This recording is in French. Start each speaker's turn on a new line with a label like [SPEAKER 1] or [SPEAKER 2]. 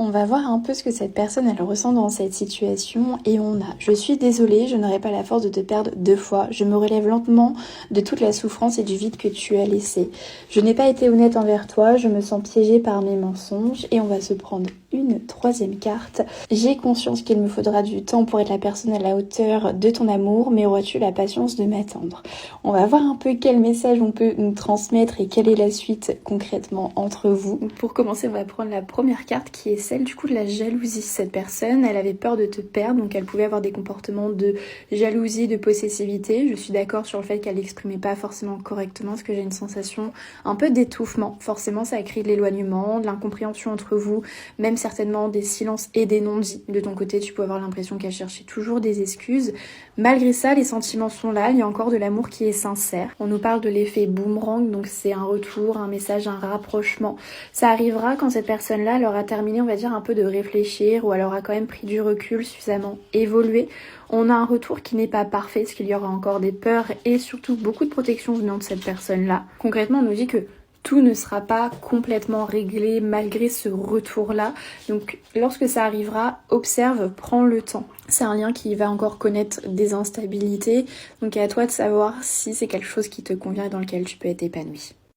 [SPEAKER 1] On va voir un peu ce que cette personne elle ressent dans cette situation et on a: je suis désolée, je n'aurai pas la force de te perdre 2 fois, je me relève lentement de toute la souffrance et du vide que tu as laissé. Je n'ai pas été honnête envers toi, je me sens piégée par mes mensonges. Et on va se prendre une troisième carte. J'ai conscience qu'il me faudra du temps pour être la personne à la hauteur de ton amour, mais auras-tu la patience de m'attendre? On va voir un peu quel message on peut nous transmettre et quelle est la suite concrètement entre vous. Donc pour commencer, on va prendre la première carte qui est celle du coup de la jalousie. Cette personne, elle avait peur de te perdre, donc elle pouvait avoir des comportements de jalousie, de possessivité. Je suis d'accord sur le fait qu'elle n'exprimait pas forcément correctement, parce que j'ai une sensation un peu d'étouffement. Forcément, ça crée de l'éloignement, de l'incompréhension entre vous, même certainement des silences et des non-dits. De ton côté, tu peux avoir l'impression qu'elle cherchait toujours des excuses. Malgré ça, les sentiments sont là, il y a encore de l'amour qui est sincère. On nous parle de l'effet boomerang, donc c'est un retour, un message, un rapprochement. Ça arrivera quand cette personne-là elle aura terminé, on va dire, un peu de réfléchir, ou elle aura quand même pris du recul, suffisamment évolué. On a un retour qui n'est pas parfait, parce qu'il y aura encore des peurs et surtout beaucoup de protection venant de cette personne-là. Concrètement, on nous dit que tout ne sera pas complètement réglé malgré ce retour-là. Donc lorsque ça arrivera, observe, prends le temps. C'est un lien qui va encore connaître des instabilités. Donc à toi de savoir si c'est quelque chose qui te convient et dans lequel tu peux être épanoui.